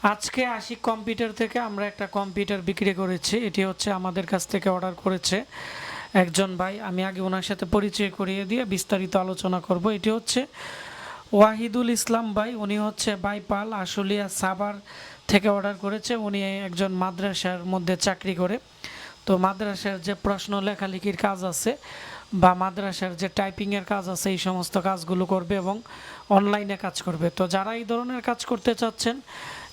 আজকে আশিক কম্পিউটার থেকে আমরা একটা কম্পিউটার বিক্রি করেছি। এটি হচ্ছে আমাদের কাছ থেকে অর্ডার করেছে একজন ভাই। আমি আগে ওনার সাথে পরিচয় করিয়ে দিয়ে বিস্তারিত আলোচনা করব। এটি হচ্ছে ওয়াহিদুল ইসলাম ভাই। উনি হচ্ছে বাইপাল আশুলিয়া সাভার থেকে অর্ডার করেছে। উনি একজন মাদ্রাসার মধ্যে চাকরি করে। তো মাদ্রাসার যে প্রশ্ন লেখালেখির কাজ আছে বা মাদ্রাসার যে টাইপিংয়ের কাজ আছে এই সমস্ত কাজগুলো করবে এবং অনলাইনে কাজ করবে। তো যারা এই ধরনের কাজ করতে চাচ্ছেন,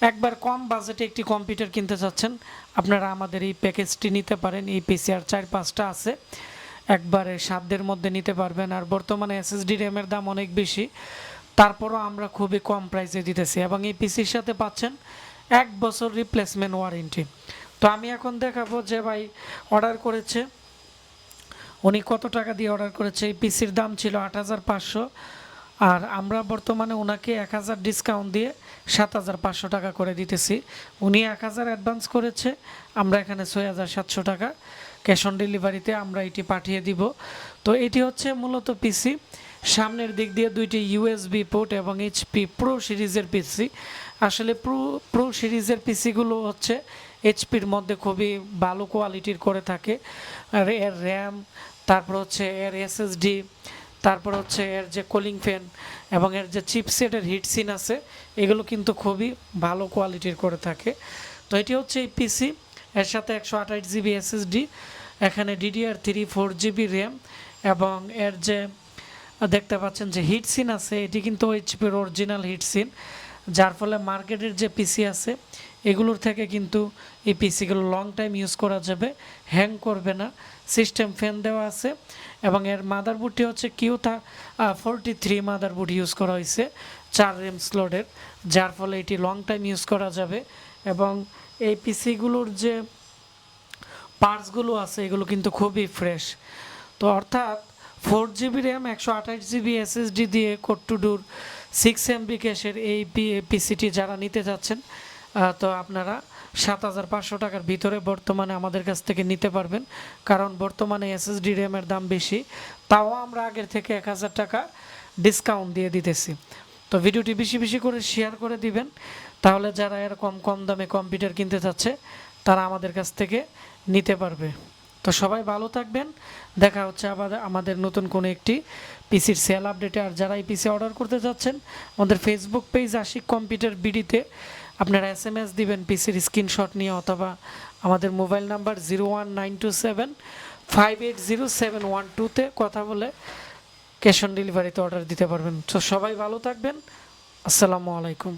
একবার কম বাজেটে একটি কম্পিউটার কিনতে চাচ্ছেন, আপনারা আমাদের এই প্যাকেজটি নিতে পারেন। এই পিসিআর 4-5টা আছে, একবারে সাধ্যের মধ্যে নিতে পারবেন। আর বর্তমানে এসএসডি র্যামের দাম অনেক বেশি, তারপরও আমরা খুবই কম প্রাইসে দিতেছি এবং এই পিসির সাথে পাচ্ছেন 1 বছর রিপ্লেসমেন্ট ওয়ারেন্টি। তো আমি এখন দেখাবো যে ভাই অর্ডার করেছে উনি কত টাকা দিয়ে অর্ডার করেছে। এই পিসির দাম ছিল 8,500, আর আমরা বর্তমানে ওনাকে 1,000 ডিসকাউন্ট দিয়ে 7,500 টাকা করে দিতেছি। উনি 1,000 অ্যাডভান্স করেছে, আমরা এখানে 6,700 টাকা ক্যাশ অন ডেলিভারিতে আমরা এটি পাঠিয়ে দিব। তো এটি হচ্ছে মূলত পিসি। সামনের দিক দিয়ে দুইটি ইউএসবি পোর্ট এবং এইচপি প্রো সিরিজের পিসি। আসলে প্রো সিরিজের পিসিগুলো হচ্ছে এইচপির মধ্যে খুবই ভালো কোয়ালিটির করে থাকে। আর এর র্যাম, তারপর হচ্ছে এর এসএসডি, তারপর হচ্ছে এর যে কুলিং ফ্যান এবং এর যে চিপসেটের হিটসিন আছে, এগুলো কিন্তু খুবই ভালো কোয়ালিটির করে থাকে। তো এটি হচ্ছে এই পিসি। এর সাথে 128 জিবি এসএসডি, এখানে DDR3 4 জিবি র্যাম এবং এর যে দেখতে পাচ্ছেন যে হিটসিন আছে, এটি কিন্তু এইচপির অরিজিনাল হিটসিন, যার ফলে মার্কেটের যে পিসি আছে এগুলোর থেকে কিন্তু এই পিসিগুলো লং টাইম ইউজ করা যাবে, হ্যাং করবে না। সিস্টেম ফ্যান দেওয়া আছে এবং এর মাদারবোর্ডটি হচ্ছে Q43 মাদারবোর্ড ইউজ করা হয়েছে 4 র্যাম স্লটের, যার ফলে এটি লং টাইম ইউজ করা যাবে। এবং এই পিসিগুলোর যে পার্টসগুলো আছে এগুলো কিন্তু খুবই ফ্রেশ। তো অর্থাৎ 4 জিবি র্যাম 128 জিবি এসএসডি দিয়ে কোড টু ডুর 6 MB ক্যাশের এই পিসিটি যারা নিতে যাচ্ছেন, তো আপনারা 7,500 টাকার ভিতরে বর্তমানে আমাদের কাছ থেকে নিতে পারবেন। কারণ বর্তমানে এসএসডি র্যামের দাম বেশি, তাও আমরা আগের থেকে 1,000 টাকা ডিসকাউন্ট দিয়ে দিতেছি। তো ভিডিওটি বেশি বেশি করে শেয়ার করে দিবেন, তাহলে যারা এরকম কম দামে কম্পিউটার কিনতে চাচ্ছে তারা আমাদের কাছ থেকে নিতে পারবে। তো সবাই ভালো থাকবেন, দেখা হচ্ছে আবার আমাদের নতুন কোনো একটি পিসির সেল আপডেটে। আর যারা এই পিসি অর্ডার করতে যাচ্ছেন, আমাদের ফেসবুক পেজ আশিক কম্পিউটার বিডিতে আপনারা SMS দিবেন পিসির স্ক্রিনশট নিয়ে, অথবা আমাদের মোবাইল নাম্বার 01927580712-তে কথা বলে ক্যাশ অন ডেলিভারিতে অর্ডার দিতে পারবেন। তো সবাই ভালো থাকবেন, আসসালামু আলাইকুম।